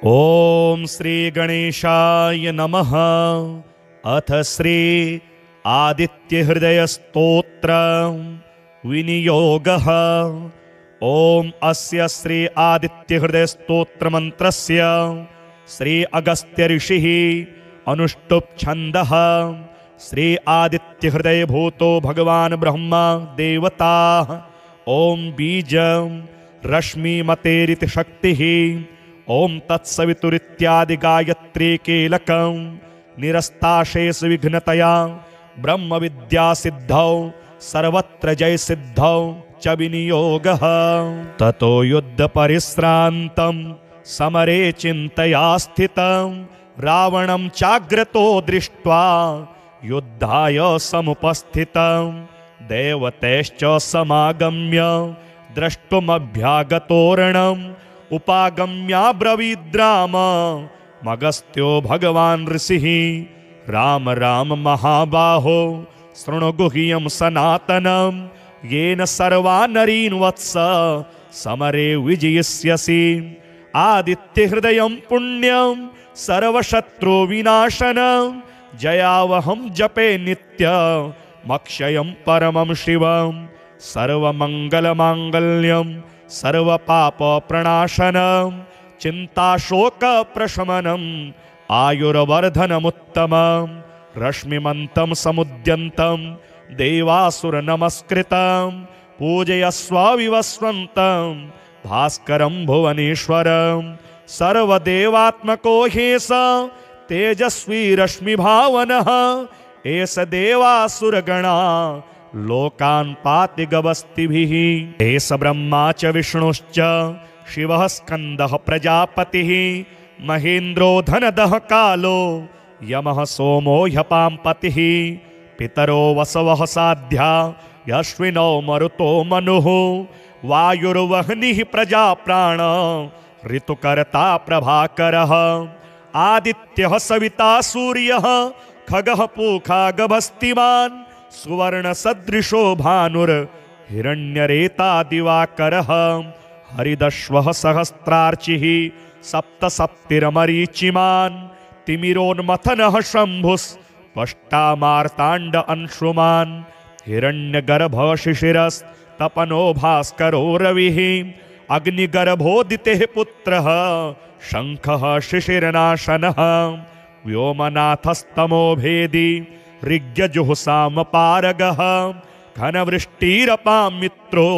ओम श्री गणेशाय नमः। अथ श्री आदित्य हृदय स्तोत्र विनियोगः। ओम अस्य श्री आदित्य हृदय स्तोत्र मंत्रस्य श्री अगस्त्य ऋषिः अनुष्टुप् छन्दः। श्री आदित्य हृदय भूतो भगवान ब्रह्मा देवता। ओम बीज रश्मि मतेरिति शक्तिः। ओम तत्सवितुरित्यादि गायत्री कीलकं निरस्ताशेष विघ्नतया ब्रह्म विद्या सिद्धौ सर्वत्र जय सिद्धौ च विनियोगः। ततो युद्ध परिश्रान्तं समरे चिन्तया स्थितं रावणं चाग्रतो दृष्ट्वा युद्धाय समुपस्थितं देवतैश्च समागम्य द्रष्टुमभ्यागतोरणम् उपागम्याब्रवीद्राम मगस्त्यो भगवान् ऋषिः। राम राम महाबाहो शृणु गुह्यं सनातनं येन सर्वा नरीन् वत्स समरे विजयिष्यसि। आदित्य हृदयं पुण्यं सर्वशत्रु विनाशनं जयावहं जपे नित्यमक्षयं परमं शिवं। सर्वमङ्गलमाङ्गल्यं सर्वपापप्रणाशनं चिन्ताशोकप्रशमनम् आयुर्वर्धनमुत्तमं। रश्मिमन्तं समुद्यन्तं देवासुरनमस्कृतं पूजयस्व विवस्वन्तं भास्करं भुवनेश्वरं। सर्वदेवात्मको ह्येष तेजस्वी रश्मिभावनः एष देवासुरगणा लोकान् पाति गवस्तिभिः। एष ब्रह्मा च विष्णुश्च शिवः स्कन्दः प्रजापतिः महेन्द्रो धनदः कालो यमः सोमो ह्यपाम्पतिः। पितरो वसवः साध्या यश्विनो मरुतो मनुः वायुर्वह्निः प्रजाप्राण ऋतुकर्ता प्रभाकरः। आदित्यः सविता सूर्यः खगः पूखा गभस्तिमान् सुवर्ण सदृशो भानुर हिरण्यरेता दिवाकरः। हरिदश्वः सहस्रार्चिः सप्त सप्तिरमरीचिमान् तिमिरोन्मथनः शम्भुस्पष्टा मार्ताण्ड अंशुमान्। हिरण्यगर्भः शिशिरस्तपनो भास्करो रविः अग्निगर्भोदितेः पुत्रः शङ्खः शिशिरनाशनः। व्योमनाथस्तमो भेदी ऋग्यजुःसामपारगः घनवृष्टिरपां मित्रो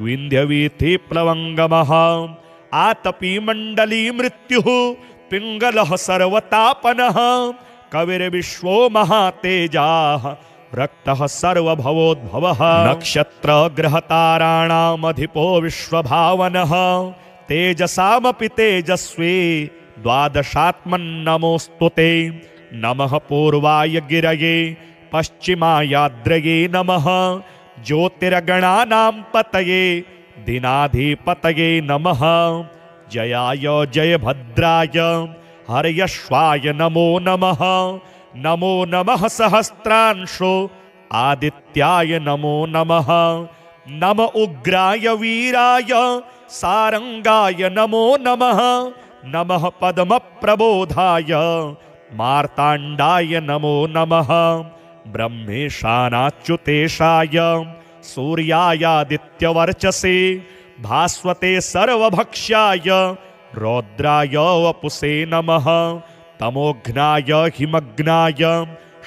विन्ध्यवीथिप्लवङ्गमः। आतपी मण्डली मृत्युः पिङ्गलः सर्वतापनः कविर्विश्वो महातेजाः रक्तः सर्वभवोद्भवः। नक्षत्रग्रहताराणामधिपो विश्वभावनः तेजसामपि तेजस्वी द्वादशात्मन्नमोऽस्तु ते। नमः पूर्वाय गिरये पश्चिमायाद्रये नमः ज्योतिर्गणानां पतये दिनाधिपतये नमः। जयाय जयभद्राय हर्यश्वाय नमो नमः। नमो नमः सहस्रांशो आदित्याय नमो नमः। नम उग्राय वीराय सारंगाय नमो नमः। नमः पद्मप्रबोधाय मार्ताण्डाय नमो नमः। ब्रह्मेशानाच्युतेशाय सूर्यायादित्यवर्चसे भास्वते सर्वभक्ष्याय रौद्राय वपुषे नमः। तमोघ्नाय हिमग्नाय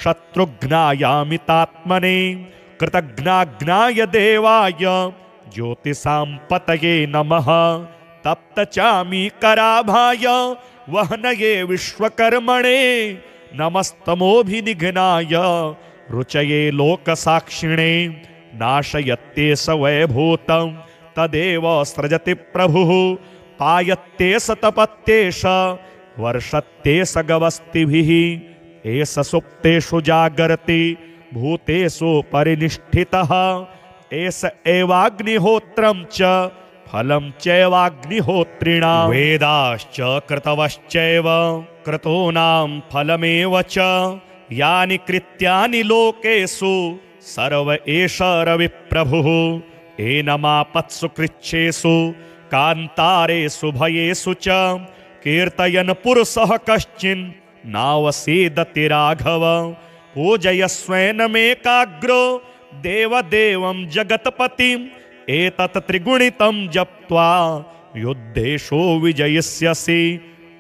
शत्रुघ्नायामितात्मने कृतघ्नाघ्नाय देवाय ज्योतिषां पतये नमः। तप्तचामीकराभाय वहनये विश्वकर्मणे नमस्तमोभिनिघ्नाय रुचये लोकसाक्षिणे। नाशयत्ते स वैभूतं तदेव सृजति प्रभुः पायत्ते स तपत्ते स वर्षत्ते स गवस्तिभिः। एष सुप्तेषु जागर्ति भूतेषु परिनिष्ठितः एष एवाग्निहोत्रं च फलं चैवाग्निहोत्रिणां। वेदाश्च कृतवश्चैव क्रतूनां फलमेव च यानि कृत्यानि लोकेषु सर्व एष रविप्रभुः। एनमापत्सु कृच्छेषु कान्तारेषु भयेषु च कीर्तयन् पुरुषः कश्चिन् नावसीदति राघव पूजयस्वेनमेकाग्रो देवदेवं जगत्पतिम् एतत् त्रिगुणितं जप्त्वा युद्धेषु विजयिष्यसि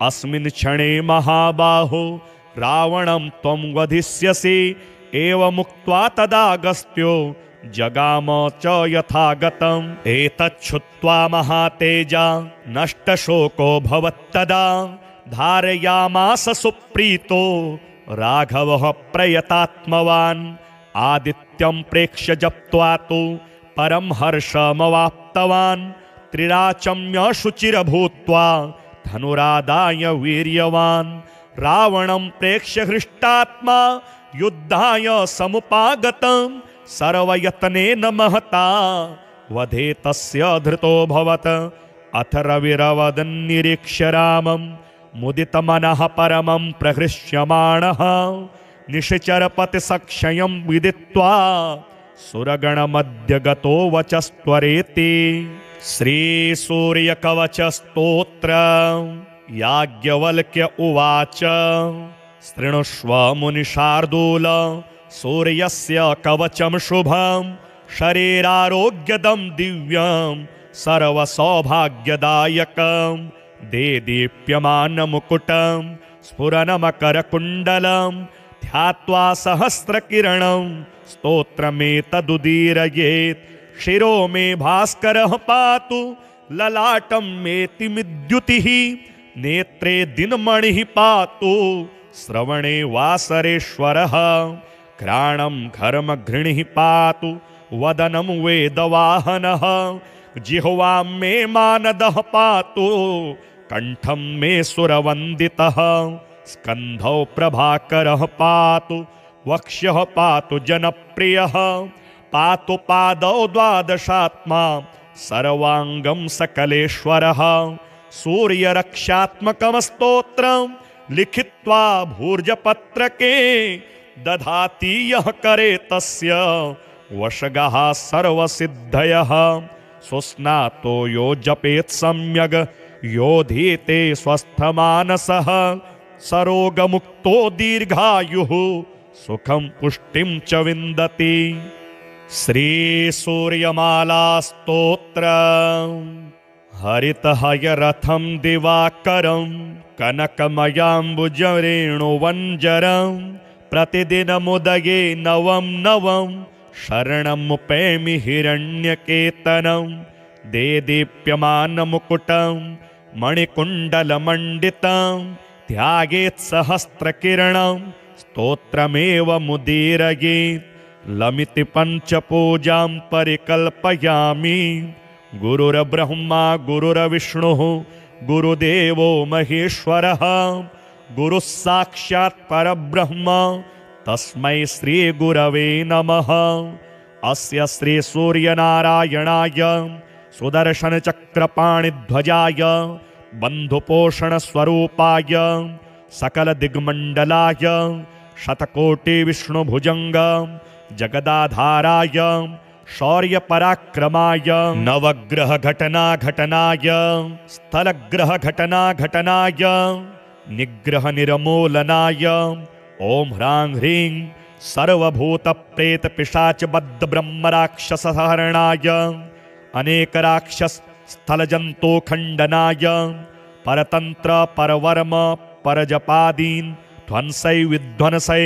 अस्मिन् क्षणे महाबाहो रावणं त्वं वधिष्यसि एवमुक्त्वा तदागस्त्यो जगाम च यथागतम् एतच्छ्रुत्वा महातेजा नष्टशोको भवत्तदा धारयामास सुप्रीतो राघवः प्रयतात्मवान् आदित्यं प्रेक्ष्य जप्त्वा तु परं हर्षमवाप्तवान् त्रिराचम्य शुचिरभूत्वा धनुरादाय वीर्यवान् रावणं प्रेक्ष्य हृष्टात्मा युद्धाय समुपागतं सर्वयत्नेन महता वधे तस्य धृतोऽभवत् अथ रविरवदन्निरीक्ष्य रामं मुदितमनः परमं प्रहृष्यमाणः निशिचरपतिसक्षयं विदित्वा सुरगणमध्य गतो वचस्त्वरेति। श्रीसूर्यकवचस्तोत्र याज्ञवल्क्य उवाच शृणुष्व मुनिशार्दूल सूर्यस्य कवचं शुभं शरीरारोग्यदं दिव्यं सर्वसौभाग्यदायकं देदीप्यमानमुकुटं स्फुरनमकरकुण्डलं ध्यात्वा सहस्रकिरणं स्तोत्रमेतदुदीरयेत् शिरो मे भास्करः पातु ललाटं मेतिमिद्युतिः नेत्रे दिनमणिः पातु श्रवणे वासरेश्वरः घ्राणं घर्मघृणिः पातु वदनं वेदवाहनः जिह्वां मे मानदः पातु कंठं मे सुरवन्दितः स्कन्धौ प्रभाकरः पातु वक्ष्यः पातु जनप्रियः पातु पादौ द्वादशात्मा सर्वांगं सकलेश्वरः सूर्यरक्षात्मकं स्तोत्रं लिखित्वा भूर्जपत्रके दधाति यः करे तस्य वशगः सर्वसिद्धयः सुस्नातो यो जपेत् सम्यग् योधीते स्वस्थमानसः सरोगमुक्तो दीर्घायुः सुखं पुष्टिं च विन्दति। श्रीसूर्यमाला स्तोत्र हरितहयरथं दिवाकरं कनकमयाम्बुजरेणुवञ्जरं प्रतिदिनमुदये नवं नवं शरणमुपैमि हिरण्यकेतनं देदीप्यमानमुकुटं मणिकुण्डलमण्डितं ध्यायेत् सहस्रकिरणं स्तोत्रमेव मुदीरयेत् लमिति पञ्चपूजां परिकल्पयामि गुरुर्ब्रह्मा गुरुर्विष्णुः गुरुदेवो महेश्वरः गुरुः साक्षात् परब्रह्म तस्मै श्री गुरवे नमः। अस्य श्री सूर्यनारायणाय सुदर्शनचक्रपाणिध्वजाय बन्धुपोषणस्वरूपाय सकलदिग्मण्डलाय शतकोटिविष्णुभुजङ्ग जगदाधाराय शौर्यपराक्रमाय नवग्रहघटनाघटनाय स्थलग्रहघटनाघटनाय निग्रहनिर्मूलनाय ॐ ह्रां ह्रीं सर्वभूतप्रेतपिशाचबद्धब्रह्मराक्षसहरणाय अनेकराक्षसस्थलजन्तोखण्डनाय परतन्त्र परवर्म परजपादीन् ध्वंसै विध्वंसै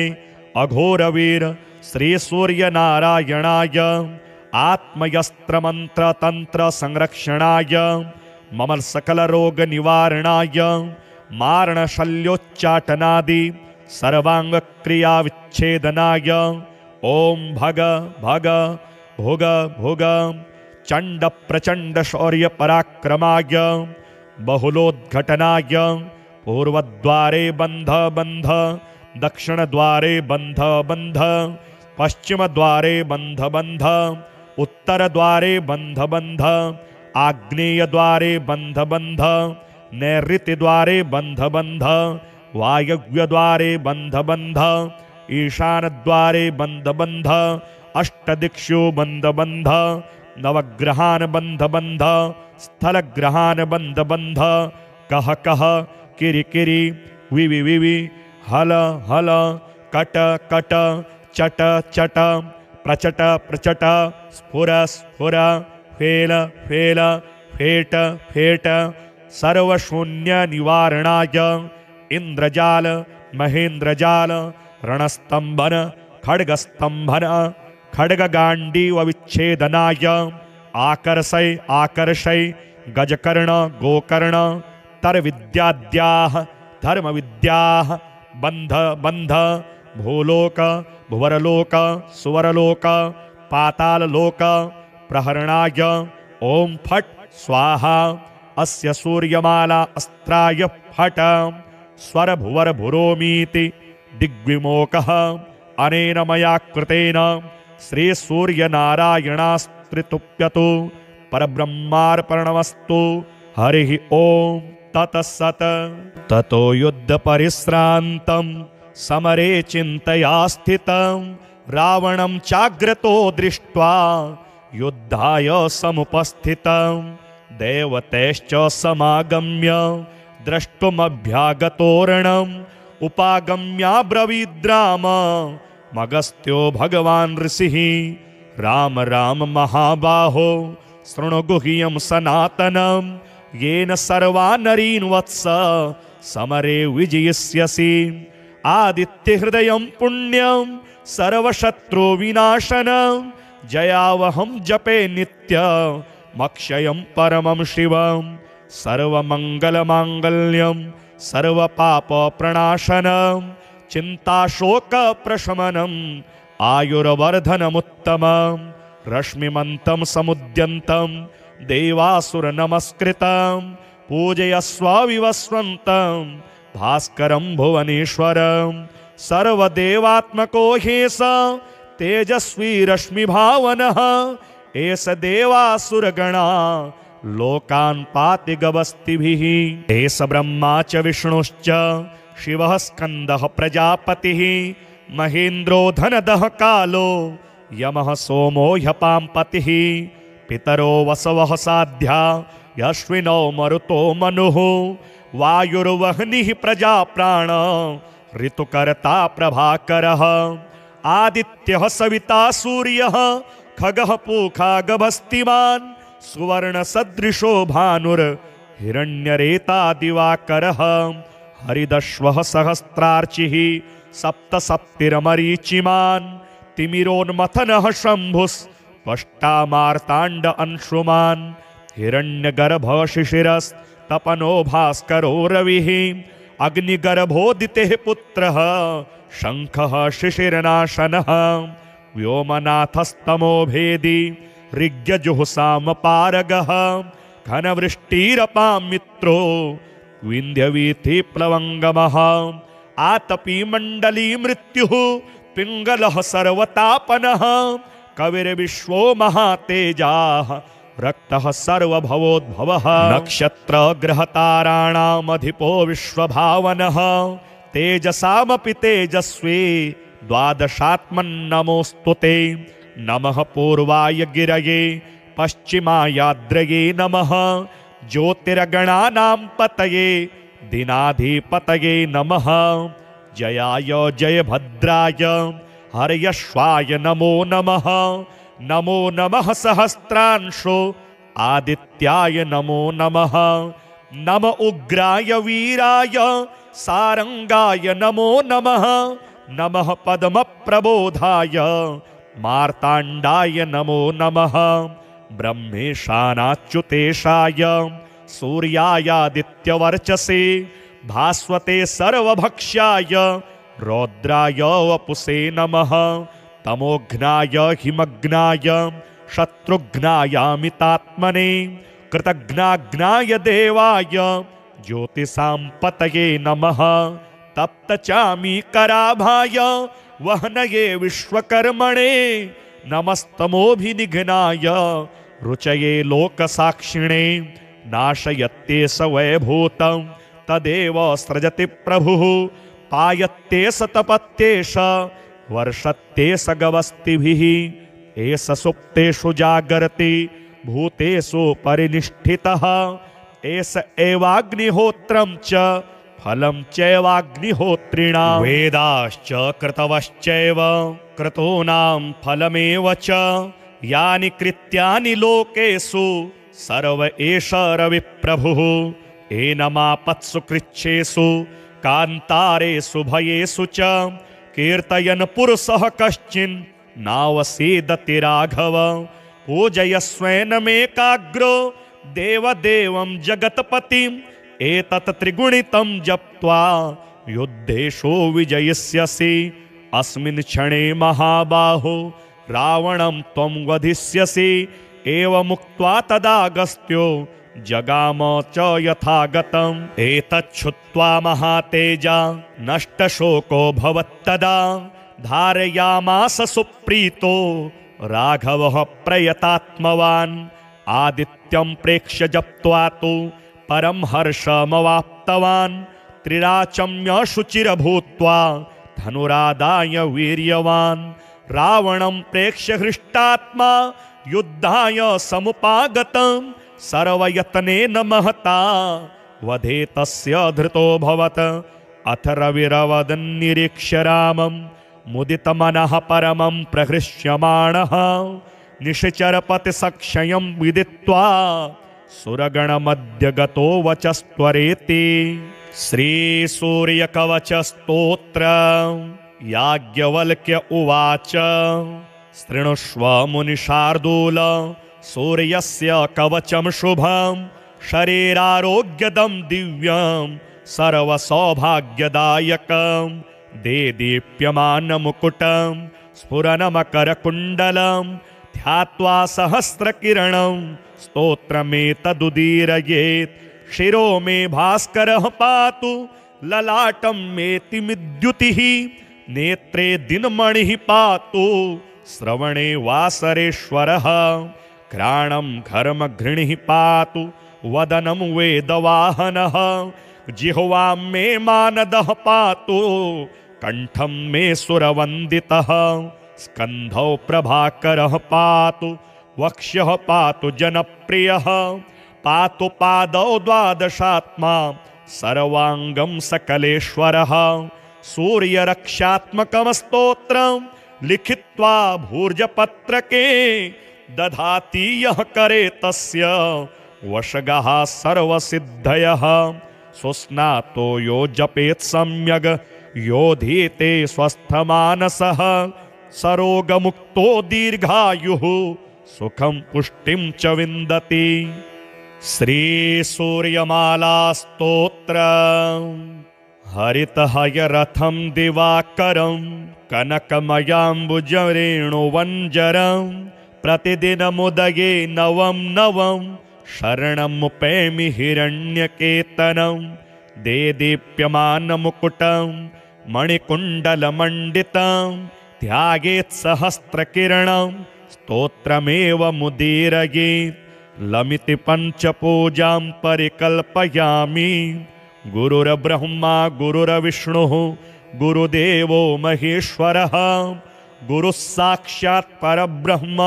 अघोरवीर श्रीसूर्यनारायणाय आत्मयस्त्रमन्त्रतन्त्रसंरक्षणाय मम सकलरोगनिवारणाय मारणशल्योच्चाटनादि सर्वाङ्गक्रियाविच्छेदनाय ॐ भग भग भुग भुग चण्डप्रचण्डशौर्यपराक्रमाय बहुलोद्घटनाय पूर्वद्वारे बन्ध बन्ध दक्षिणद्वारे बन्ध बन्ध पश्चिमद्वारे बन्ध बन्ध उत्तरद्वारे बन्ध बन्ध आग्नेयद्वारे बन्ध बन्ध नैऋत्यद्वारे बन्ध बन्ध वायव्यद्वारे बन्ध बन्ध ईशानद्वारे बन्ध बन्ध अष्टदिक्षु बन्ध बन्ध नवग्रहान् बन्ध बन्ध स्थलग्रहान् बन्ध बन्ध कः कः किरिकिरि विवि विवि हल हल कट कट चट चट प्रचट प्रचट स्फुर स्फुर फेल फेल फेट फेट सर्वशून्य निवारणाय इंद्रजाल महेंद्रजाल रणस्तंभन खड्गस्तंभन खड्गगांडीव विच्छेदनाय आकर्षय आकर्षय गजकर्ण गोकर्ण तरविद्याद्याः धर्मविद्याः बंध बंध भूलोक भुवरलोक सुवरलोक पाताललोक प्रहरणाय ओम फट स्वाहा अस्य सूर्यमाला अस्त्राय फट स्वर भुवर भुरोमीति दिग्विमोकः अनेन मया कृतेन श्री सूर्यनारायणास्त्रितुप्यतु परब्रह्मार्पणमस्तु हरिः ओम ततस्सत्। ततो युद्ध परिश्रान्तं समरे चिन्तया स्थितं रावणं चाग्रतो दृष्ट्वा युद्धाय समुपस्थितं देवतैश्च समागम्य द्रष्टुमभ्यागतोरणम् उपागम्याब्रवीद्राम मगस्त्यो भगवान् ऋषिः राम राम महाबाहो शृणु गुह्यं सनातनं येन सर्वा नरीन् वत्स समरे विजयिष्यसि आदित्यहृदयं पुण्यं सर्वशत्रु विनाशनं जयावहं जपे नित्यमक्षयं परमं शिवं सर्वमङ्गलमाङ्गल्यं सर्वपापप्रणाशनं चिन्ताशोकप्रशमनम् आयुर्वर्धनमुत्तमं रश्मिमन्तं समुद्यन्तं देवासुरनमस्कृतं पूजयस्व विवस्वन्तं भास्करं भुवनेश्वरं सर्वदेवात्मको ह्येष तेजस्वी रश्मिभावनः एष देवासुरगणा लोकान् पाति गवस्तिभिः एष ब्रह्मा च विष्णुश्च शिवः स्कन्दः प्रजापतिः महेन्द्रो धनदः कालो यमः सोमो ह्यपाम्पतिः पितरो वसवः साध्या यश्विनो मरुतो मनुः वायुर्वह्निः प्रजाप्राण ऋतुकर्ता प्रभाकरः आदित्यः सविता सूर्यः खगः पूखा गभस्तिमान् सुवर्णसदृशो भानुर्हिरण्यरेता दिवाकरः हरिदश्वः सहस्रार्चिः सप्तसप्तिरमरीचिमान् तिमिरोन्मथनः शम्भुस्पष्टामार्ताण्ड अंशुमान् हिरण्यगर्भः शिशिरस्तपनो भास्करो रविः अग्निगर्भोदितेः पुत्रः शङ्खः शिशिरनाशनः व्योमनाथस्तमो भेदी ऋग्यजुःसामपारगः घनवृष्टिरपां मित्रो विन्ध्यवीथिप्लवङ्गमः आतपी मण्डली मृत्युः पिङ्गलः सर्वतापनः कविर्विश्वो महातेजाः रक्तः सर्वभवोद्भवः नक्षत्रग्रहताराणामधिपो विश्वभावनः तेजसामपि तेजस्वी द्वादशात्मन्नमोऽस्तु ते नमः पूर्वाय गिरये पश्चिमायाद्रये नमः ज्योतिर्गणानां पतये दिनाधिपतये नमः जयाय जयभद्राय हर्यश्वाय नमो नमः नमो नमः सहस्रांशो आदित्याय नमो नमः नम उग्राय वीराय सारंगाय नमो नमः नमः पद्मप्रबोधाय मार्ताण्डाय नमो नमः ब्रह्मेशानाच्युतेशाय सूर्यायादित्यवर्चसे भास्वते सर्वभक्ष्याय रौद्राय वपुषे नमः तमोघ्नाय हिमग्नाय शत्रुघ्नायामितात्मने कृतघ्नाघ्नाय देवाय ज्योतिषां पतये नमः तप्तचामीकराभाय वहनये विश्वकर्मणे नमस्तमोभिनिघ्नाय रुचये लोकसाक्षिणे नाशयत्ते स वैभूतं तदेव सृजति प्रभुः पायत्ते स तपत्ते स वर्षत्ते स गवस्तिभिः एष सुप्तेषु जागर्ति भूतेषु परिनिष्ठितः एष एवाग्निहोत्रं च फलं चैवाग्निहोत्रिणां वेदाश्च कृतवश्चैव क्रतूनां फलमेव च यानि कृत्यानि लोकेषु सर्व एष रविप्रभुः एनमापत्सु कृच्छ्रेषु कान्तारेषु भयेषु च कीर्तयन् पुरुषः कश्चिन् नावसीदति राघव पूजयस्वेनमेकाग्रो देवदेवं जगत्पतिम् एतत् त्रिगुणितं जप्त्वा युद्धेषु विजयिष्यसि अस्मिन् क्षणे महाबाहो रावणं त्वं वधिष्यसि एवमुक्त्वा तदागस्त्यो जगाम च यथागतम् एतच्छ्रुत्वा महातेजा नष्टशोको भवत्तदा धारयामास सुप्रीतो राघवः प्रयतात्मवान् आदित्यं प्रेक्ष्य जप्त्वा तु परं हर्षमवाप्तवान् त्रिराचम्य शुचिरभूत्वा धनुरादाय वीर्यवान् रावणं प्रेक्ष्य हृष्टात्मा युद्धाय समुपागतं सर्वयत्नेन महता वधे तस्य धृतोऽभवत् अथ रविरवदन्निरीक्ष्य रामं मुदितमनः परमं प्रहृष्यमाणः निशिचरपतिसक्षयं विदित्वा सुरगणमध्य गतो वचस्त्वरेति श्रीसूर्यकवचस्तोत्र याज्ञवल्क्य उवाच शृणुष्व मुनिशार्दूल सूर्यस्य कवचं शुभं शरीरारोग्यदं दिव्यं सर्वसौभाग्यदायकं देदीप्यमानमुकुटं स्फुरनमकरकुण्डलं ध्यात्वा सहस्रकिरणं स्तोत्रमेतदुदीरयेत् शिरो मे भास्करः पातु ललाटं मेतिमिद्युतिः नेत्रे दिनमणिः पातु श्रवणे वासरेश्वरः घ्राणं घर्मघृणिः पातु वदनं वेदवाहनः जिह्वां मे मानदः पातु कंठं मे सुरवन्दितः स्कन्धौ प्रभाकरः पातु वक्ष्यः पातु जनप्रियः पातु पादौ द्वादशात्मा सर्वांगं सकलेश्वरः सूर्यरक्षात्मकं स्तोत्रं लिखित्वा भूर्जपत्रके दधाति यः करे तस्य वशगः सर्वसिद्धयः सुस्नातो यो जपेत् सम्यग् योधीते स्वस्थमानसः सरोगमुक्तो दीर्घायुः सुखं पुष्टिं च विन्दति। श्रीसूर्यमालास्तोत्र हरितहयरथं दिवाकरं कनकमयाम्बुजरेणुवञ्जरं प्रतिदिनमुदये नवं नवं शरणमुपैमि हिरण्यकेतनं देदीप्यमानमुकुटं मणिकुण्डलमण्डितं ध्यायेत् सहस्रकिरणं स्तोत्रमेव मुदीरयेत् लमिति पञ्चपूजां परिकल्पयामि गुरुर्ब्रह्मा गुरुर्विष्णुः गुरुदेवो महेश्वरः गुरुः साक्षात् परब्रह्म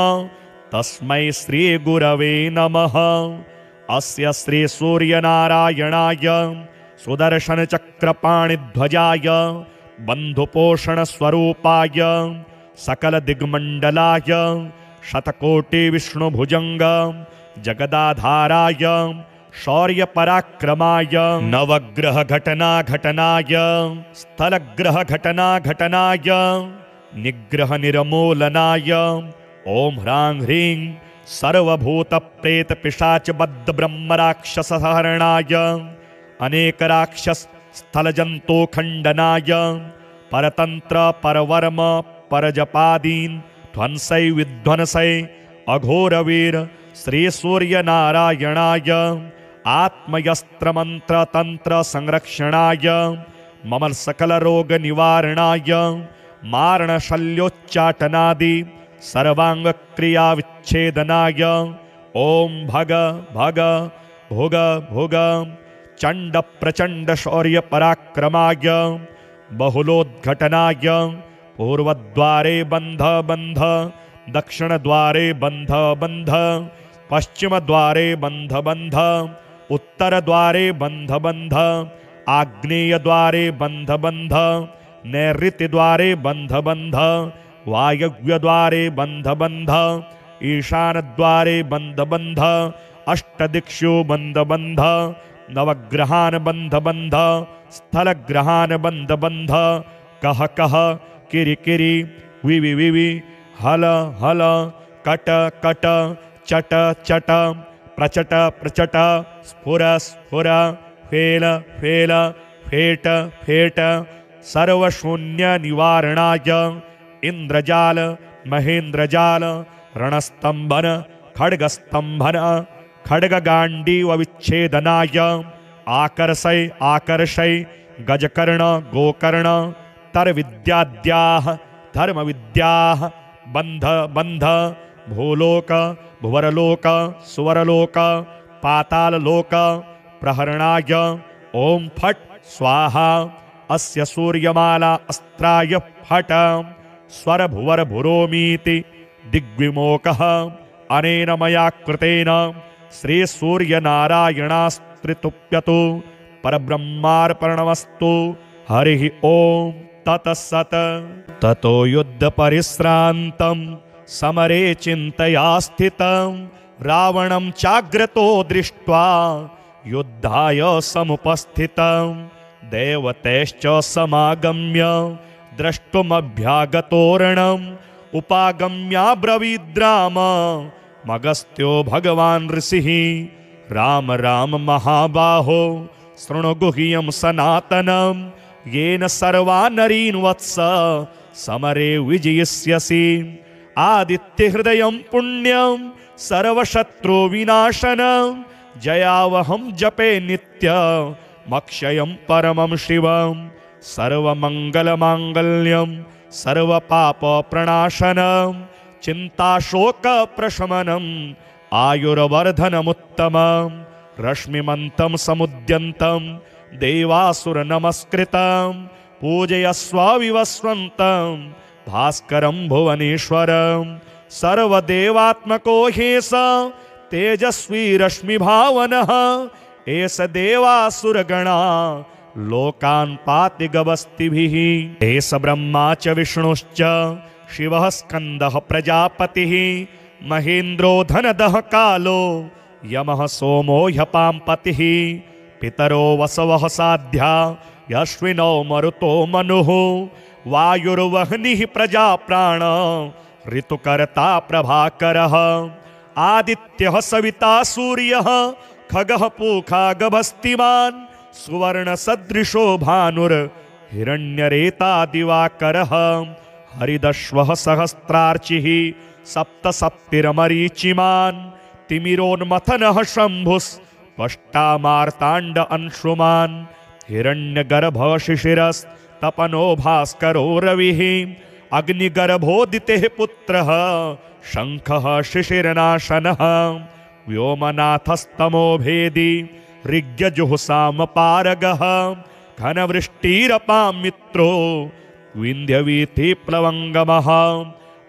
तस्मै श्री गुरवे नमः। अस्य श्री सूर्यनारायणाय सुदर्शनचक्रपाणिध्वजाय बन्धुपोषणस्वरूपाय सकलदिग्मण्डलाय शतकोटिविष्णुभुजङ्ग जगदाधाराय शौर्यपराक्रमाय नवग्रहघटनाघटनाय स्थलग्रहघटनाघटनाय निग्रहनिर्मूलनाय ॐ ह्रां ह्रीं सर्वभूतप्रेतपिशाचबद्धब्रह्मराक्षसहरणाय अनेकराक्षसस्थलजन्तुखण्डनाय परतन्त्र परवर्म परजपादीन् ध्वंसै विध्वंसै अघोरवीर श्रीसूर्यनारायणाय आत्मयस्त्रमन्त्रतन्त्रसंरक्षणाय मम सकलरोगनिवारणाय मारणशल्योच्चाटनादि सर्वाङ्गक्रियाविच्छेदनाय ॐ भग भग भुग भुग चण्डप्रचण्डशौर्यपराक्रमाय बहुलोद्घटनाय पूर्वद्वारे बन्ध बन्ध दक्षिणद्वारे बन्ध बन्ध पश्चिमद्वारे बन्ध बन्ध उत्तरद्वारे बन्ध बन्ध आग्नेय द्वारे बंध बंध, नैऋत्य द्वारे बंध बंध, वायव्य द्वारे बंध बंध, ईशान द्वारे बंध बंध, अष्टदिक्षु बंध बंध, नवग्रहान बंध बंध, स्थल ग्रहान बंध बंध, कह कह किरि किरि, विवि विवि, हल हल, कट कट, चट चट, प्रचट प्रचट, स्फुर स्फुर, फेल फेल, फेट फेट, सर्वशून्य निवारणाय इंद्रजाल महेंद्रजाल, रणस्तंभन खड्गस्तंभन, खड्गगांडीव विच्छेदनाय, आकर्षय आकर्षय, गजकर्ण गोकर्ण, तरविद्याद्याः धर्मविद्याः, बंध बंध, भूलोक भुवरलोक सुवरलोक, पाताललोक, प्रहरणाय ओम फट स्वाहा, अस्य सूर्यमाला अस्त्राय फट, स्वर भुवर भुरोमीति दिग्विमोकः, अनेन मया कृतेन श्री सूर्यनारायणास्त्रितुप्यतु, परब्रह्मार्पणमस्तु, हरिः ओम ततस्सत्। ततो युद्ध परिश्रान्तं समरे चिन्तया स्थितं, रावणं चाग्रतो दृष्ट्वा युद्धाय समुपस्थितं, देवतैश्च समागम्य द्रष्टुमभ्यागतोरणम्, उपागम्याब्रवीद्राम मगस्त्यो भगवान् ऋषिः, राम राम महाबाहो शृणु गुह्यं सनातनं, येन सर्वा नरीन् वत्स समरे विजयिष्यसि, आदित्यहृदयं पुण्यं सर्वशत्रु विनाशनं, जयावहं जपे नित्यमक्षयं परमं शिवं, सर्वमङ्गलमाङ्गल्यं सर्वपापप्रणाशनं, चिन्ताशोकप्रशमनम् आयुर्वर्धनमुत्तमं, रश्मिमन्तं समुद्यन्तं देवासुरनमस्कृतं, पूजयस्व विवस्वन्तं भास्करं भुवनेश्वरं, सर्वदेवात्मको ह्येष तेजस्वी रश्मिभावनः, एष देवासुरगणा लोकान् पाति गवस्तिभिः, एष ब्रह्मा च विष्णुश्च शिवः स्कन्दः प्रजापतिः, महेन्द्रो धनदः कालो यमः सोमो ह्यपाम्पतिः, पितरो वसवः साध्या यश्विनो मरुतो मनुः, वायुर्वह्निः प्रजाप्राण ऋतुकर्ता प्रभाकरः, आदित्यः सविता सूर्यः खगः पूखा गभस्तिमान्, सुवर्णसदृशो भानुर्हिरण्यरेता दिवाकरः, हरिदश्वः सहस्रार्चिः सप्तसप्तिरमरीचिमान्, तिमिरोन्मथनः शम्भुस्पष्टामार्ताण्ड अंशुमान्, हिरण्यगर्भः शिशिरस्तपनो भास्करो रविः, अग्निगर्भोदितेः पुत्रः शङ्खः शिशिरनाशनः, व्योमनाथस्तमो भेदी ऋग्यजुःसामपारगः, घनवृष्टिरपां मित्रो विन्ध्यवीथि प्लवङ्गमः,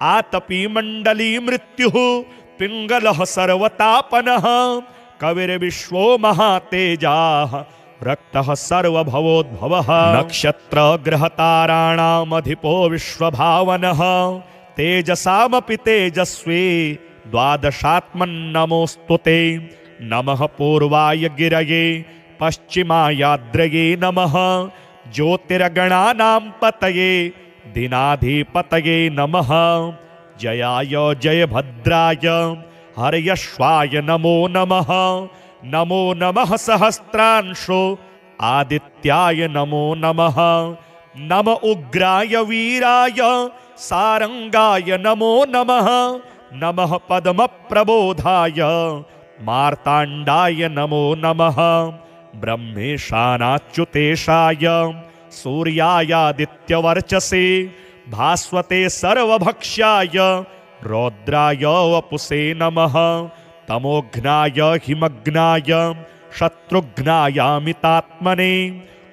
आतपी मण्डली मृत्युः पिङ्गलः सर्वतापनः, कविर्विश्वो महातेजाः रक्तः सर्वभवोद्भवः, नक्षत्रग्रहताराणामधिपो विश्वभावनः, तेजसामपि तेजस्वी द्वादशात्मन्नमोऽस्तु ते, नमः पूर्वाय गिरये पश्चिमायाद्रये नमः, ज्योतिर्गणानां पतये दिनाधिपतये नमः, जयाय जयभद्राय हर्यश्वाय नमो नमः, नमो नमः सहस्रांशो आदित्याय नमो नमः, नम उग्राय वीराय सारंगाय नमो नमः, नमः पद्मप्रबोधाय मार्ताण्डाय नमो नमः, ब्रह्मेशानाच्युतेशाय सूर्यायादित्यवर्चसे भास्वते सर्वभक्ष्याय रौद्राय वपुषे नमः, तमोघ्नाय हिमग्नाय शत्रुघ्नायामितात्मने,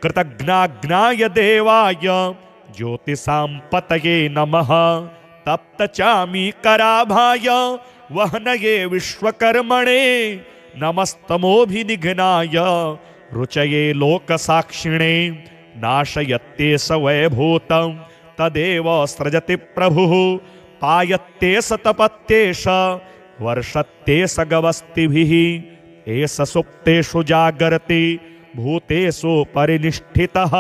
कृतघ्नाघ्नाय देवाय ज्योतिषां पतये नमः, तप्तचामीकराभाय वह्नये विश्वकर्मणे, नमस्तमोभिनिघ्नाय रुचये लोकसाक्षिणे नाशयत्ते स वैभूतं तदेव सृजति प्रभुः पायत्ते स तपत्येष वर्षत्ते स गवस्तिभिः एष सुप्तेषु जागर्ति भूतेषु परिनिष्ठितः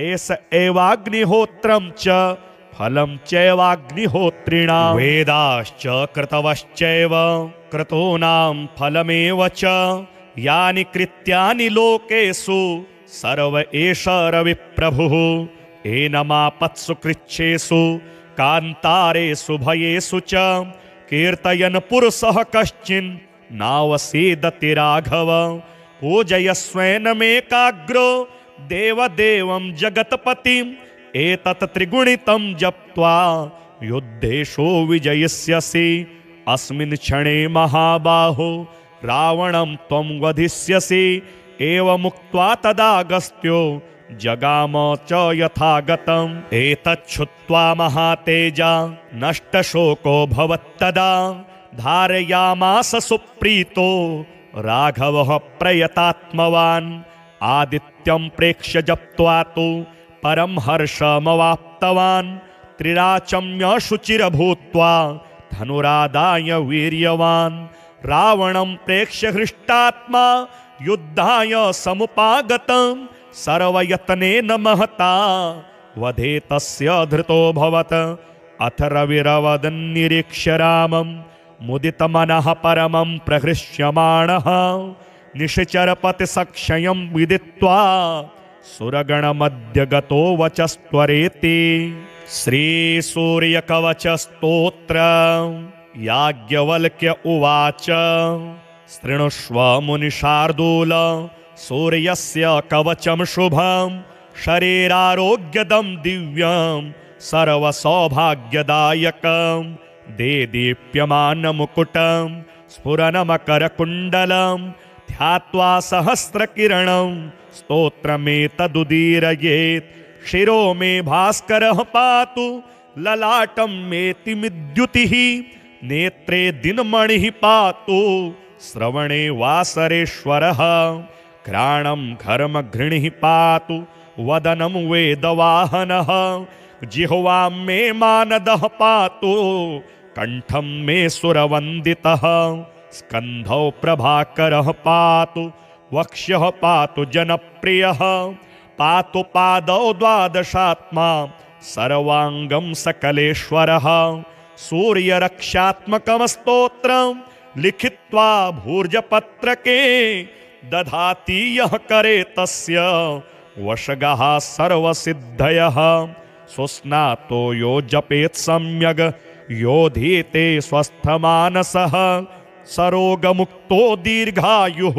एष एवाग्निहोत्रं च फलं चैवाग्निहोत्रिणां वेदाश्च कृतवश्चैव क्रतूनां फलमेव च यानि कृत्यानि लोकेषु सर्व एष रविप्रभुः एनमापत्सु कृच्छेषु कान्तारेषु भयेषु च कीर्तयन् पुरुषः कश्चिन् नावसीदति राघव पूजयस्वेनमेकाग्रो देवदेवं जगत्पतिम् एतत् त्रिगुणितं जप्त्वा युद्धेषु विजयिष्यसि अस्मिन् क्षणे महाबाहो रावणं त्वं वधिष्यसि एवमुक्त्वा तदागस्त्यो जगाम च यथागतम् एतच्छ्रुत्वा महातेजा नष्टशोको भवत्तदा धारयामास सुप्रीतो राघवः प्रयतात्मवान् आदित्यं प्रेक्ष्य जप्त्वा तु परं हर्षमवाप्तवान् त्रिराचम्य शुचिरभूत्वा धनुरादाय वीर्यवान् रावणं प्रेक्ष्य हृष्टात्मा युद्धाय समुपागतं सर्वयत्नेन महता वधे तस्य धृतोऽभवत् अथ रविरवदन्निरीक्ष्य रामं मुदितमनः परमं प्रहृष्यमाणः निशिचरपतिसक्षयं विदित्वा सुरगणमध्य गतो वचस्त्वरेति श्रीसूर्यकवचस्तोत्र याज्ञवल्क्य उवाच शृणुष्व मुनिशार्दूल सूर्यस्य कवचं शुभं शरीरारोग्यदं दिव्यं सर्वसौभाग्यदायकं देदीप्यमानमुकुटं स्फुरनमकरकुण्डलं ध्यात्वा सहस्रकिरणं स्तोत्रमेतदुदीरयेत् शिरो मे भास्करः पातु ललाटं मेतिमिद्युतिः नेत्रे दिनमणिः पातु श्रवणे वासरेश्वरः घ्राणं घर्मघृणिः पातु वदनं वेदवाहनः जिह्वां मे मानदः पातु कंठं मे सुरवन्दितः स्कन्धौ प्रभाकरः पातु वक्ष्यः पातु जनप्रियः पातु पादौ द्वादशात्मा सर्वांगं सकलेश्वरः सूर्यरक्षात्मकं स्तोत्रं लिखित्वा भूर्जपत्रके दधाति यः करे तस्य वशगः सर्वसिद्धयः सुस्नातो यो जपेत् सम्यग् योधीते स्वस्थमानसः सरोगमुक्तो दीर्घायुः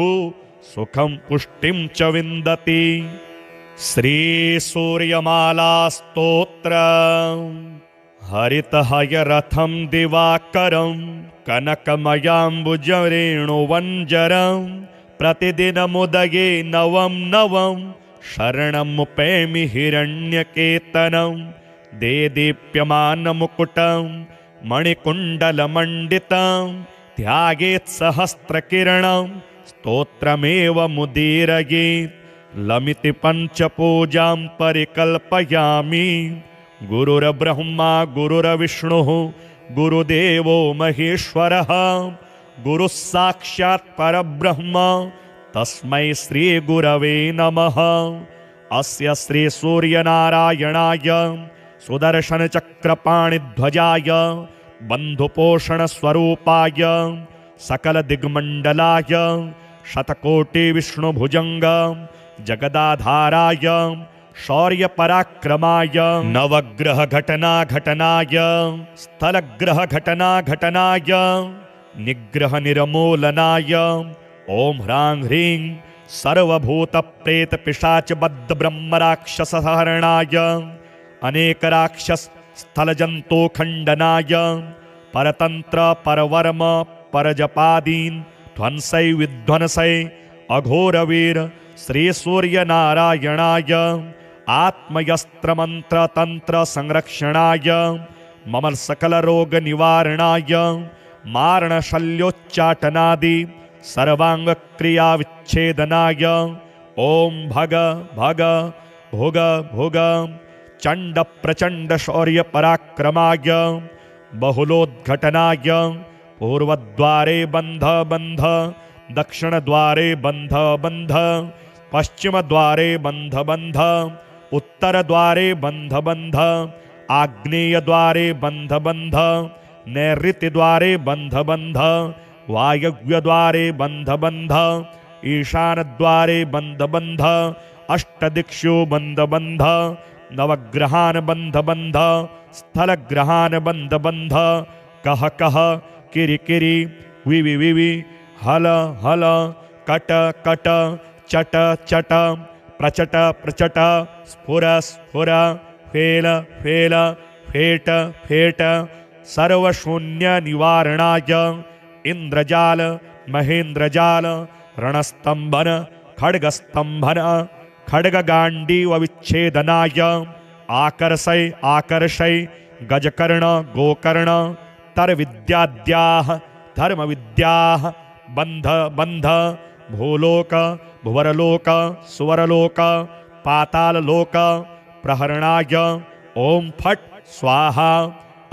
सुखं पुष्टिं च विन्दति। श्रीसूर्यमाला स्तोत्र हरितहयरथं दिवाकरं कनकमयाम्बुजरेणुवञ्जरं प्रतिदिनमुदये नवं नवं शरणमुपैमि हिरण्यकेतनं देदीप्यमानमुकुटं मणिकुण्डलमण्डितं ध्यायेत् सहस्रकिरणं स्तोत्रमेव मुदीरयेत् लमिति पञ्चपूजां परिकल्पयामि। गुरुर्ब्रह्मा गुरुर्विष्णुः गुरुदेवो महेश्वरः गुरुः साक्षात् परब्रह्म तस्मै श्री गुरवे नमः। अस्य श्री सूर्यनारायणाय सुदर्शनचक्रपाणिध्वजाय बन्धुपोषणस्वरूपाय सकलदिग्मण्डलाय शतकोटिविष्णुभुजङ्ग जगदाधाराय शौर्यपराक्रमाय नवग्रहघटनाघटनाय स्थलग्रहघटनाघटनाय निग्रहनिर्मूलनाय ॐ ह्रां ह्रीं सर्वभूतप्रेतपिशाचबद्धब्रह्मराक्षसहरणाय अनेकराक्षसस्थलजन्तोखण्डनाय परतन्त्र परवर्म परजपादीन् ध्वंसै विध्वंसै अघोरवीर श्रीसूर्यनारायणाय आत्मयस्त्रमन्त्रतन्त्रसंरक्षणाय मम सकलरोगनिवारणाय मारणशल्योच्चाटनादि सर्वाङ्गक्रियाविच्छेदनाय ओम भग भग भुग भुग चंड प्रचंड शौर्य पराक्रमाय बहुलोद्घटनाय पूर्वद्वारे बंध बंध दक्षिण द्वारे बंध बंध पश्चिम द्वारे बंध बंध उत्तर द्वारे बंध बंध आग्नेय द्वारे बंध बंध नैऋत्य द्वारे बंध बंध वायव्य द्वारे बंध बंध ईशान द्वारे बंध बंध अष्टदिक्षु बंध बंध नवग्रहान बंध बंध स्थलग्रहान बंध बंध कह कह किरि किरि विवि विवि हल हल कट कट चट चट प्रचट प्रचट स्फुर स्फुर फेल फेल फेट फेट सर्वशून्य निवारणाय इंद्रजाल महेंद्रजाल रणस्तंभन खड्गस्तंभन खड्गगांडीव विच्छेदनाय आकर्षय आकर्षय गजकर्ण गोकर्ण तरविद्याद्याः धर्मविद्याः बंध बंध भूलोक भुवरलोक सुवरलोक पाताललोक प्रहरणाय ओम फट स्वाहा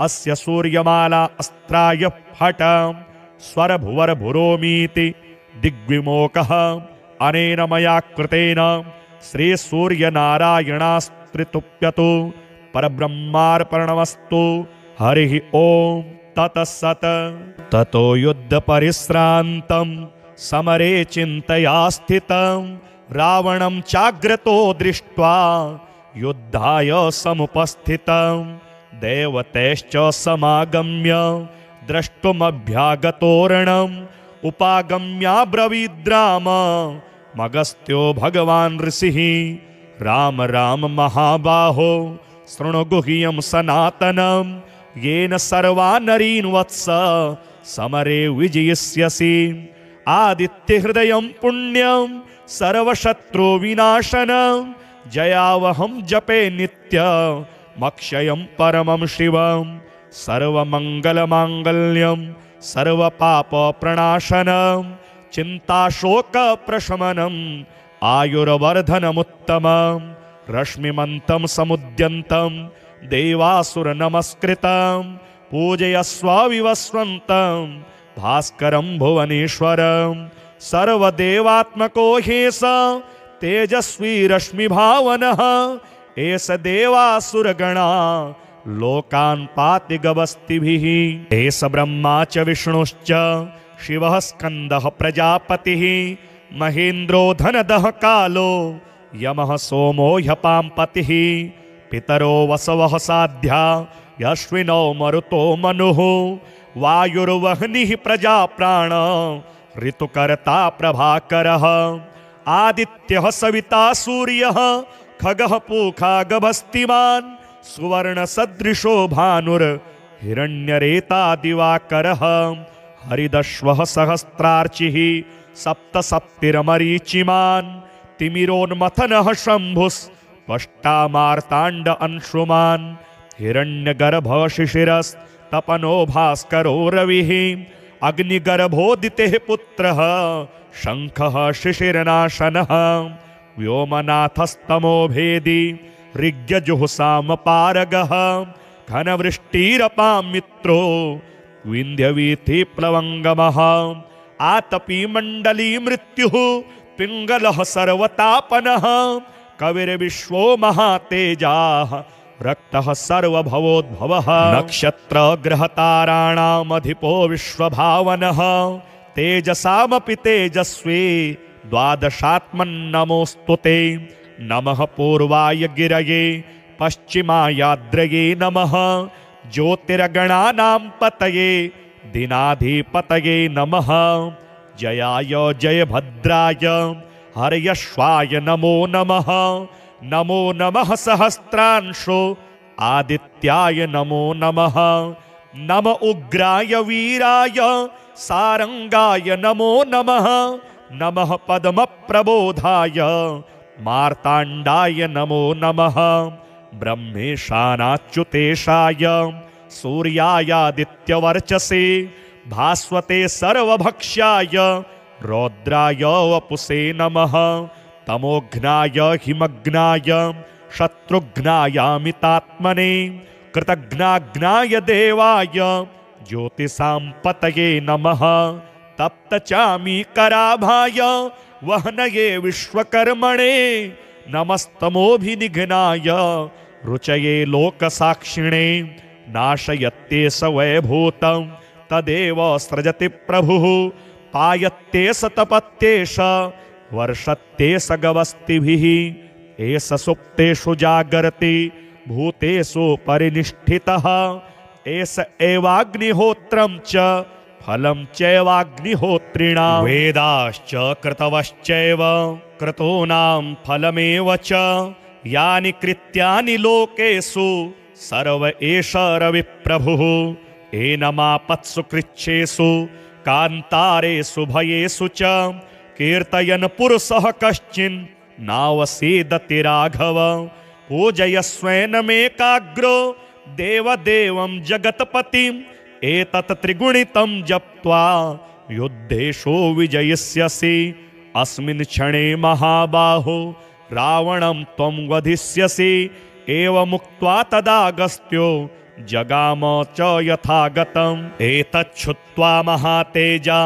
अस्य सूर्यमाला अस्त्राय फट स्वर भुवर भुरोमीति दिग्विमोकः अनेन मया कृतेन श्री सूर्यनारायणास्त्रितुप्यतु परब्रह्मार्पणमस्तु हरिः ओम ततस्सत्। ततो युद्ध परिश्रान्तं समरे चिन्तया स्थितं रावणं चाग्रतो दृष्ट्वा युद्धाय समुपस्थितं देवतैश्च समागम्य द्रष्टुमभ्यागतोरणम् उपागम्याब्रवीद्राम मगस्त्यो भगवान् ऋषिः राम राम महाबाहो शृणु गुह्यं सनातनं येन सर्वा नरीन् वत्स समरे विजयिष्यसि आदित्यहृदयं पुण्यं सर्वशत्रुविनाशनं जयावहं जपे नित्यमक्षयं परमं शिवं सर्वमङ्गलमाङ्गल्यं सर्वपापप्रणाशनं चिन्ताशोकप्रशमनम् आयुर्वर्धनमुत्तमं रश्मिमन्तं समुद्यन्तं देवासुरनमस्कृतं पूजयस्व विवस्वन्तं भास्करं भुवनेश्वरं सर्वदेवात्मको ह्येष तेजस्वी रश्मिभावनः एष देवासुरगणा लोकान् पाति गवस्तिभिः एष ब्रह्मा च विष्णुश्च शिवः स्कन्दः प्रजापतिः महेन्द्रो धनदः कालो यमः सोमो ह्यपाम्पतिः पितरो वसवः साध्या यश्विनो मरुतो मनुः वायुर्वह्निः प्रजाप्राण ऋतुकर्ता प्रभाकरः आदित्यः सविता सूर्यः खगः पूखा गभस्तिमान् सुवर्णसदृशो भानुर्हिरण्यरेता दिवाकरः हरिदश्वः सहस्रार्चिः सप्तसप्तिरमरीचिमान् तिमिरोन्मथनः शम्भुस्पष्टामार्ताण्ड अंशुमान् हिरण्यगर्भः शिशिरस्तपनो भास्करो रविः अग्निगर्भोदितेः पुत्रः शङ्खः शिशिरनाशनः व्योमनाथस्तमो भेदी ऋग्यजुःसामपारगः घनवृष्टिरपां मित्रो विन्ध्यवीथिप्लवङ्गमः आतपी मण्डली मृत्युः पिङ्गलः सर्वतापनः कविर्विश्वो महातेजाः रक्तः सर्वभवोद्भवः नक्षत्रग्रहताराणामधिपो विश्वभावनः तेजसामपि तेजस्वी द्वादशात्मन्नमोऽस्तु ते नमः पूर्वाय गिरये पश्चिमायाद्रये नमः ज्योतिर्गणानां पतये दिनाधिपतये नमः जयाय जयभद्राय हर्यश्वाय नमो नमः नमो नमः सहस्रांशो आदित्याय नमो नमः नम उग्राय वीराय सारंगाय नमो नमः नमः पद्मप्रबोधाय मार्ताण्डाय नमो नमः ब्रह्मेशानाच्युतेशाय सूर्यायादित्यवर्चसे भास्वते सर्वभक्ष्याय रौद्राय वपुषे नमः तमोघ्नाय हिमग्नाय शत्रुघ्नायामितात्मने कृतघ्नाघ्नाय देवाय ज्योतिषां पतये नमः तप्तचामीकराभाय वह्नये विश्वकर्मणे नमस्तमोभिनिघ्नाय रुचये लोकसाक्षिणे नाशयत्ते स वैभूतं तदेव सृजति प्रभुः पायत्ते स तपत्ते स वर्षत्ते स गवस्तिभिः एष सुप्तेषु जागर्ति भूतेषु परिनिष्ठितः एष एवाग्निहोत्रं च फलं चैवाग्निहोत्रिणां वेदाश्च कृतवश्चैव क्रतूनां फलमेव च यानि कृत्यानि लोकेषु सर्व एष रविप्रभुः एनमापत्सु कृच्छेषु कान्तारेषु भयेषु च कीर्तयन् पुरुषः कश्चिन् नावसीदति राघव पूजयस्वेनमेकाग्रो देवदेवं जगत्पतिम् एतत् त्रिगुणितं जप्त्वा युद्धेषु विजयिष्यसि अस्मिन् क्षणे महाबाहो रावणं त्वं वधिष्यसि एवमुक्त्वा तदागस्त्यो जगाम च यथागतम् एतच्छ्रुत्वा महातेजा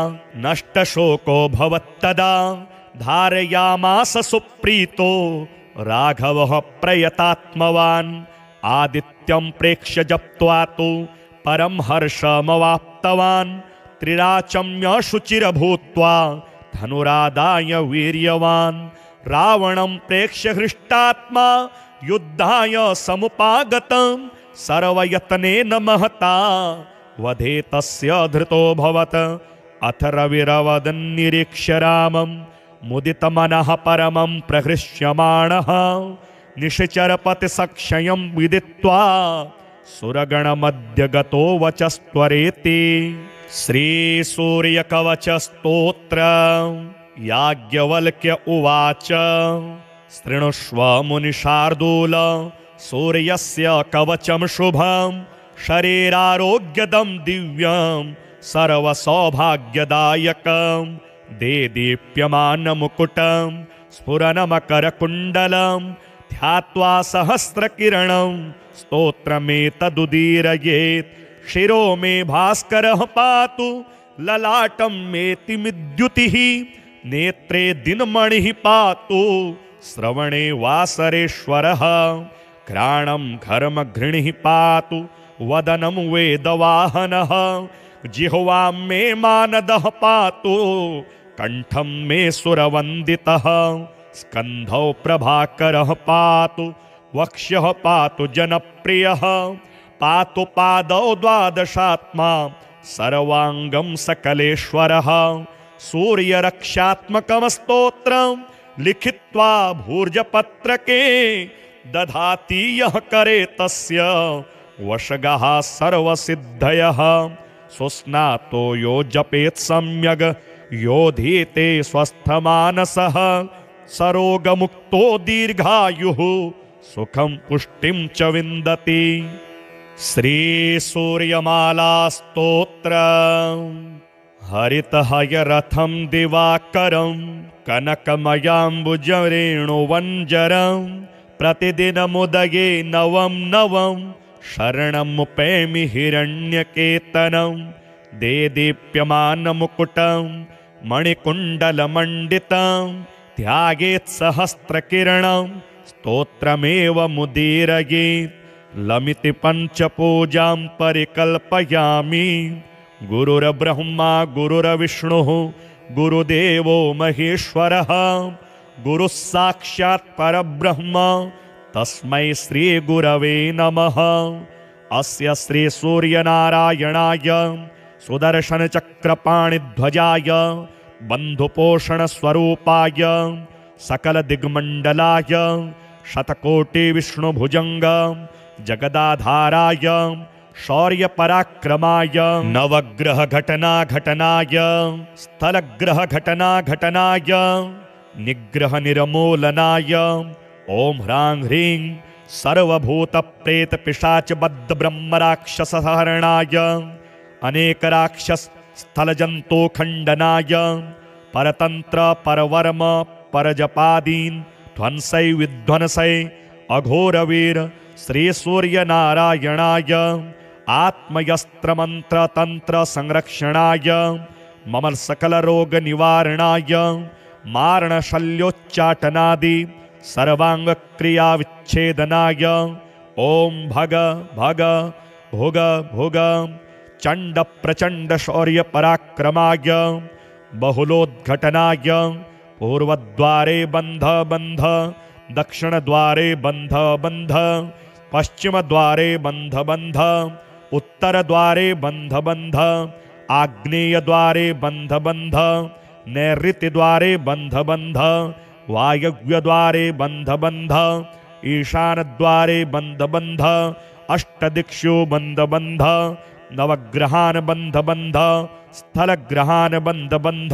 नष्टशोको भवत्तदा धारयामास सुप्रीतो राघवः प्रयतात्मवान् आदित्यं प्रेक्ष्य जप्त्वा तु परं हर्षमवाप्तवान् त्रिराचम्य शुचिरभूत्वा धनुरादाय वीर्यवान् रावणं प्रेक्ष्य हृष्टात्मा युद्धाय समुपागतं सर्वयत्नेन महता वधे तस्य धृतोऽभवत् अथ रविरवदन्निरीक्ष्य रामं मुदितमनः परमं प्रहृष्यमाणः निशिचरपतिसक्षयं विदित्वा सुरगणमध्य गतो वचस्त्वरेति श्रीसूर्यकवचस्तोत्र याज्ञवल्क्य उवाच शृणुष्व मुनिशार्दूल सूर्यस्य कवचं शुभं शरीरारोग्यदं दिव्यं सर्वसौभाग्यदायकं देदीप्यमानमुकुटं स्फुरनमकरकुण्डलं ध्यात्वा सहस्रकिरणं स्तोत्रमेतदुदीरयेत् शिरो मे भास्करः पातु ललाटं मेतिमिद्युतिः नेत्रे दिनमणिः पातु श्रवणे वासरेश्वरः घ्राणं घर्मघृणिः पातु वदनं वेदवाहनः जिह्वां मे मानदः पातु कंठं मे सुरवन्दितः स्कन्धौ प्रभाकरः पातु वक्ष्यः पातु जनप्रियः पातु पादौ द्वादशात्मा सर्वांगं सकलेश्वरः सूर्यरक्षात्मकं स्तोत्रं लिखित्वा भूर्जपत्रके दधाति यः करे तस्य वशगः सर्वसिद्धयः सुस्नातो यो जपेत् सम्यग् योधीते स्वस्थमानसः सरोगमुक्तो दीर्घायुः सुखं पुष्टिं च विन्दति। श्रीसूर्यमाला स्तोत्र हरितहयरथं दिवाकरं कनकमयाम्बुजरेणुवञ्जरं प्रतिदिनमुदये नवं नवं शरणमुपैमि हिरण्यकेतनं देदीप्यमानमुकुटं मणिकुण्डलमण्डितं ध्यायेत् सहस्रकिरणं स्तोत्रमेव मुदीरयेत् लमिति पञ्चपूजां परिकल्पयामि। गुरुर्ब्रह्मा गुरुर्विष्णुः गुरुदेवो महेश्वरः गुरुः साक्षात् परब्रह्म तस्मै श्रीगुरवे नमः। अस्य श्रीसूर्यनारायणाय सुदर्शनचक्रपाणिध्वजाय बन्धुपोषणस्वरूपाय सकलदिग्मण्डलाय शतकोटिविष्णुभुजङ्ग जगदाधाराय शौर्यपराक्रमाय नवग्रहघटनाघटनाय स्थलग्रहघटनाघटनाय निग्रहनिर्मूलनाय ॐ ह्रां ह्रीं सर्वभूतप्रेतपिशाचबद्धब्रह्मराक्षसहरणाय अनेकराक्षसस्थलजन्तोखण्डनाय परतन्त्र परवर्म परजपादीन् ध्वंसै विध्वंसै अघोरवीर श्री सूर्य नारायणाय आत्मयस्त्र मंत्र तंत्र संरक्षणाय मम सकल रोग निवारणाय मारण शल्योच्चाटनादि सर्वांग क्रिया विच्छेदनाय ओम भग भग भुग भुग चंड प्रचंड शौर्य पराक्रमाय बहुलोद्घटनाय पूर्वद्वारे बंध बंध दक्षिण द्वारे बंध बंध पश्चिम द्वारे बंध बंध उत्तर द्वारे बंध बंध आग्नेय द्वारे बंध बंध नैऋत्य द्वारे बंध बंध वायव्य द्वारे बंध बंध ईशान द्वारे बंध बंध अष्टदिक्षु बंध बंध नवग्रहान बंध बंध स्थलग्रहान बंध बंध